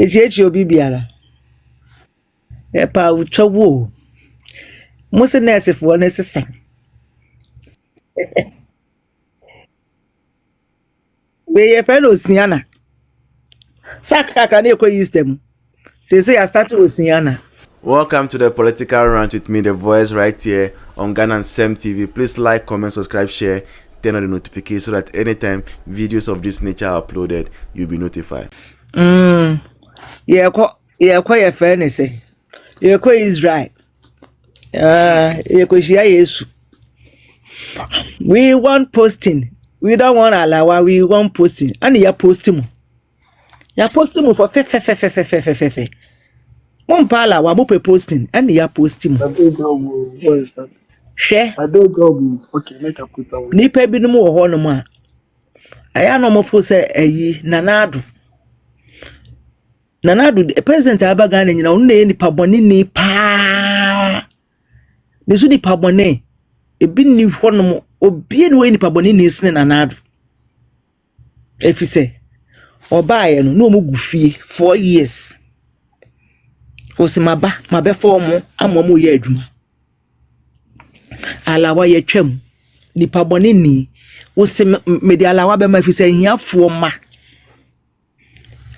Echi obi biara. Epa utwawo. Mose nurse for na sesa. We ye fe no siana. Saka na ekọ system. Say I start Osiana. Welcome to the political rant with me, the voice, right here on Ghana Sem TV. Please like, comment, subscribe, share, turn on the notification so that anytime videos of this nature are uploaded, you'll be notified. Yeah, quite fairness. Yeah, quite Israel. Yesu. We want posting. We don't want allow. We want posting. And you posting. You posting for fe. One pala wa be posting and you posting. I don't know what is that. Share. I don't know. Okay, make a put away. Nipa bi no mo ho no ma. Aya no mo fo se ayi nanado. Nanado president abaga na nyina onu nipa bone ni pa. Ne su nipa bone ebi ni ho no mo obi ni we nipa bone ni sene nanado. Efise obaye no mo gufie 4 years. Osimaba mabe form amomo ye adwuma. Alawa ye twam nipa bone ni osim mede alawa be ma fise hiafo ma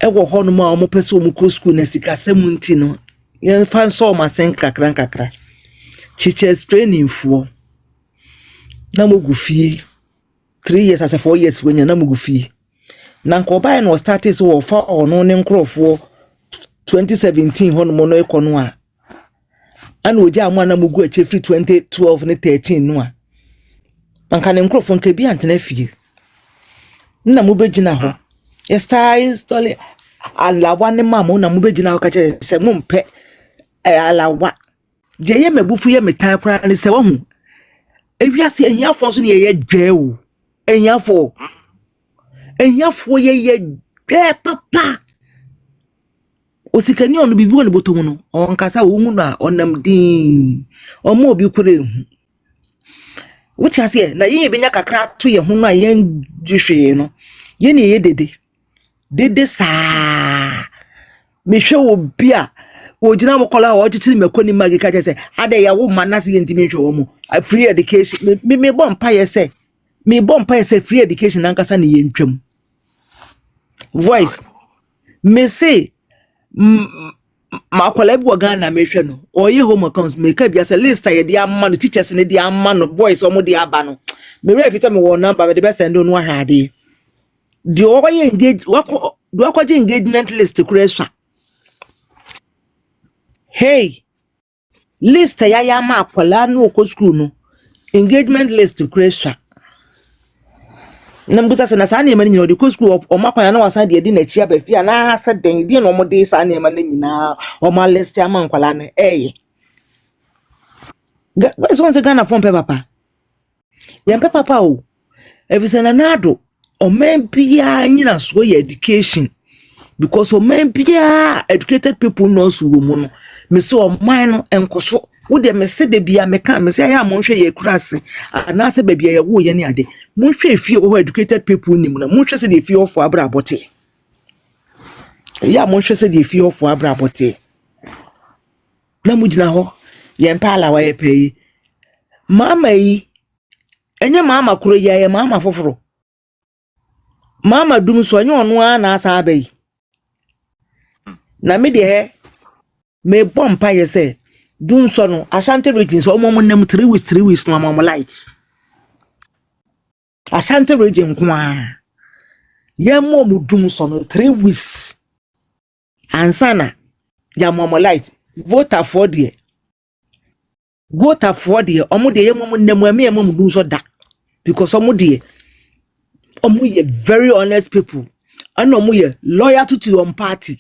ewo ho no ma omo pese omo ko school na sika semunti no yen fan so ma sen kakra teachers training fo na mo gufie 3 years as 4 years wenya na mo gufie na nko ba no start so wo fa ono ne nkrofo 2017 hono mo no ekono a ana oji amu na mugu ache free 2012 ne 13 no a anka ne nkrofo nka bi antena fie na mo begina ho yestai install alawa ne mamo na mo begina ho ka che se mo mpe alawa je ye mabufu ye metan kra ne se wo hu ewiase ehiafo so ne ye dwe o ehiafo ye papa osikani onu bibi woni botomu no onkasa wo hu na onam din omo obi kure hu wuti ase na yin benya kakra to ye hu no ayen dwihwe no ye ne ye dede saa mehwe obi a ogina mokola o titiri makoni magi ka je se ade ya wo manase ye ntimi hwe wo mo free education me bompa ye se free education ankasa ne ye ntwam voice me say makola bi Ghana mehwe no oye home accounts me ka bia se list ye dia amma no teachers ne dia amma no boys omo dia aba no me refi se me wo number me de be send no ahade di oye engage wako je engagement list kura hey list ya makola no ko school no engagement list kura nambusa se na sa na nyina odi ko school o makwana na wasan de di na chi abafia na se den di na omo de sa na na nyina o ma list ama nkwala na why so once Ghana phone papa yan papa o everything na do o men bia nyina so your education because o men bia educated people no so mu no me so o man no enkoso wo de me se de bia me kan me se ya mo hwe ye kurase na se ba bia ye wo ye ne ade mo hwe fie wo educated people nim na mo hwe se de fie ofo abrabote ya mo hwe se de fie ofo abrabote na mo gina ho ye mpala wa ye pei mama yi enye mama kuro ye mama foforo mama dum so enye ono a na asa abai na me de he me bompa ye se dum so no Ashanti region so omo nam 3 weeks no amamo lights Ashanti region kwa ye mo dum so no 3 weeks ansana ya amamo light voter for there omo de ye mo nam ame mo dum so da because omo de omo ye very honest people and omo ye loyal to your party.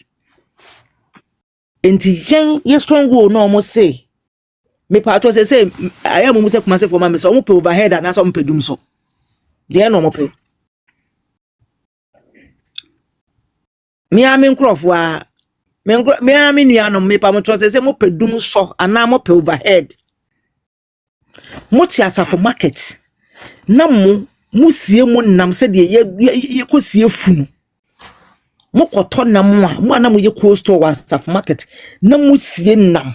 Enti yen ye strong go no omo say me pa to say I am mo say kuma say for ma so omo pe overhead and so omo pe dum so de no omo pe me am nkrofo a me am nua no me pa mo to say mo pe dum so ana mo pe overhead mo ti asafo market na mo musie mo nam say de ye kosie funu mo koto nam a mo anam ye cold store wa staff market na mo sie nam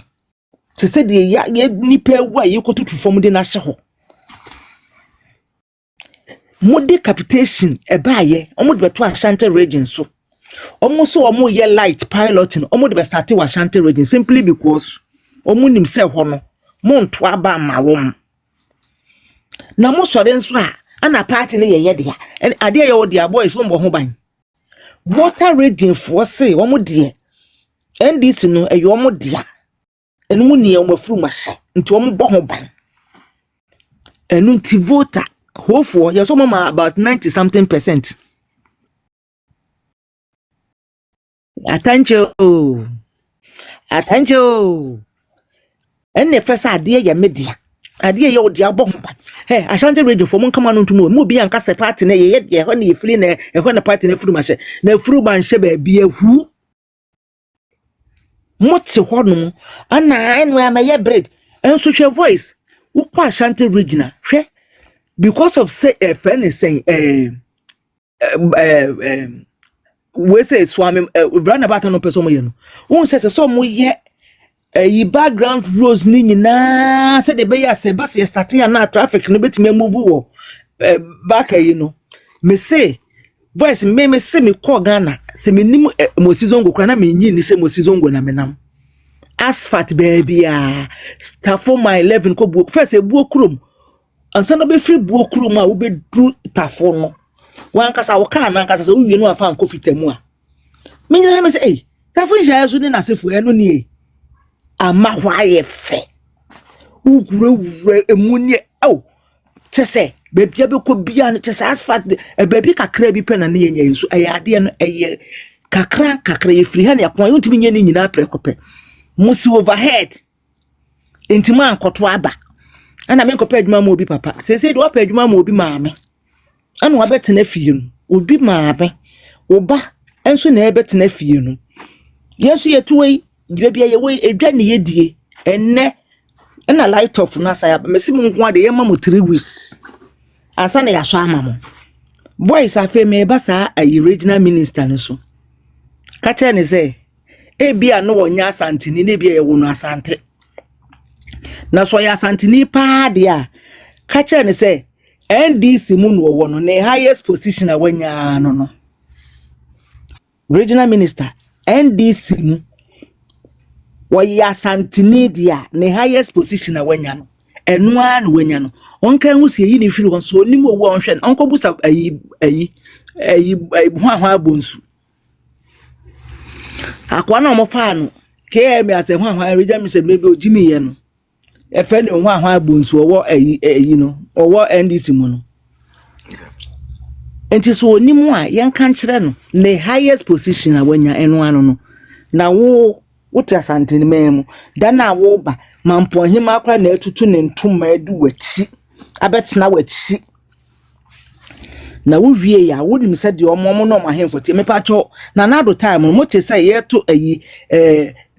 se se de ya nipa wu a ye kotutu fom de na hye ho mo de capitation e ba ye omo de beto Ashanti region so omo so omo ye light piloting omo de be start wa Ashanti region simply because omo nim se ho no mo nto aba ma wom na mo sore nso a ana party ne ye de ya ade ye wo de boys wo mbo ho ban water region for say omo de NDC no e yo omo de enu mu ne omo furu ma hye nti omo bo ho ban enu nti voter hopeful yes mama about 90 something %. Attention and the first idea ya media idea ya odi abomba hey Ashanti radio for mon kama no ntumo mo bi anka se party na ye ho na ye free na e ho na party na furu ma hye na furu ban hye ba bi ehu moti ho no ana enu amaye bread enso hwe voice wo kwa Ashanti regional hwe because of say a friend is saying we say swami run about no person mo ye no won say so mo ye background rules ni nyina say de be ya say bus start ya na traffic no betime move wo back you know me say voice me say me call Ghana say me nim Mosizongo kra na me nyi ni say Mosizongo na menam asphalt baby staff for my 11 ko bu first e bu okrom ansa no be free bu okrom a wo be dru tafo no wan kasa wo ka na kasa say wo wie no afa anko fitamu a me nyina me say tafo nsha yaso ni na sefu eno ni ama hwaye fe ugure emu ni chese bebia be ko bia no chese asphalt bebi kakra bi pe na ne yenya nso ayade no eye kakra ye free ha ne akon yontimi nya ni nyina prekope musi overhead intima ankoto aba ana me nkopa adwuma ma obi papa sese de wapa adwuma ma obi maame ana wabetena fie no obi maame oba enso na ebetena fie no yesu yetuwe bebia ye we edwa ne yedie enne na light off na saya mesi mu nko ade ye ma mo 3 weeks asa na yaso ama mo voice afa me ba sa ayi regional minister no so ka che ne say e bia no wonya asantini ne bia ye wo no asante na so ya asantini pa de a ka che ne say NDC mu no wo no ne highest position awanya no regional minister NDC mu wo ya asantini dia ne highest position awanya no enu an wanya no onka hu se yi ne firi won so onim owu onhwe onko busa ayi ho abonsu akwa na omofa no KM ase ho regional minister maybe ojimi ye no efe ne ho abonsu owo ayi no owo NDC mu no enti so onim a yenka nkire no ne highest position awanya enu an no na wo asantini memu dana wo ba mampo hima akwa na etutu ne ntoma adu wachi abetena wachi na wo wie ya wo nim se de omo no ma hemfo te mepa cho na nado time mo te say yeto ayi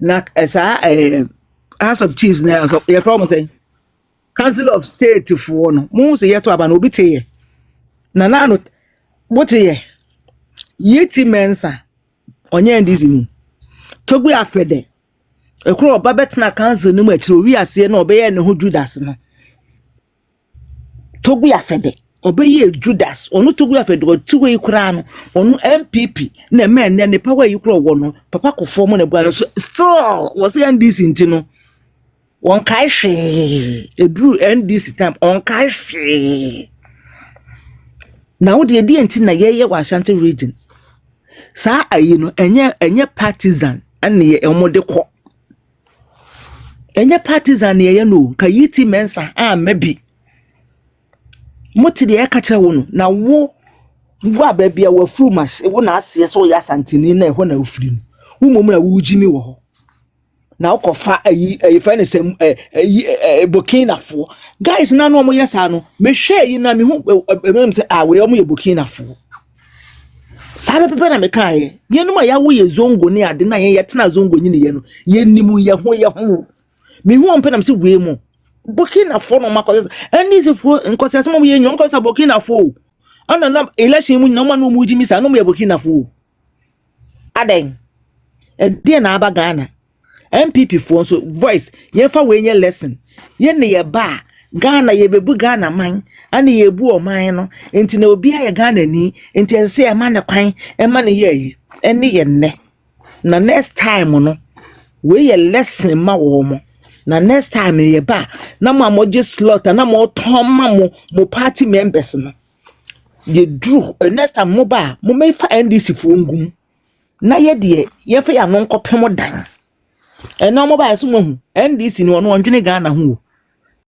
na esa House of Chiefs na so ye from say Council of State for no mo se yeto aba na obi te ye na nano bo te ye yeti mensa onye ndizi ni togbu afede ekro oba betna council no machiro wi ase na obeye ne ho Judas no togbu afede obeye Judas onu togbu afede o tuwe ikura no onu MPP na men ne power ikura wo no papa ko form na bua no so still was NDC ntino won kai hwe edru NDC time on kai hwe na wo de enti na ye wa Ashanti region sa ayi no enye partisan ane ye omode ko enye partisan ye no ka yiti mensa mabi moti de eka kire wo no na wo ababia wa furu mas wo na ase so ya santini na ho na ofiri no wo mom na wo jimi wo ho na ukofa ayi fa ne sem Burkina fo guys na no mo yesa no me hwe yi na me hu me say we omo ye Burkina fo sabe pepe na me kae ye no ma ya wo ye zongo ne ade na ye tena zongo nyine ye no ye nimu ye ho me hu on pe na me se we mu Burkina fo no makosa eni se fo nkosa se mo ye nyom kosa Burkina fo ana na election mu no ma no mu jimi sa no mo ye Burkina fo Aden. Dear na aba Ghana. MPP for so voice. Yefa we nye lesson. Ye ne ye ba. Ghana ye bebu Ghana man. Ani ye bu o man no. Enti na obi a ye Ghana ni. Enti ense e ma ne kwan. E ma ne ye yi. Eni ye ne. Na next time no. We ye lesson ma wo mo. Na next time ye ba. Na mo just slaughter. Na mo ton ma mo party members no. Ye drew. Next time mo ba. Mo me fa NDC for ngum. Na ye de ye fa ya no nkopem dan. E na mo ba so mo hu NDC ni ono ndwene Ghana ho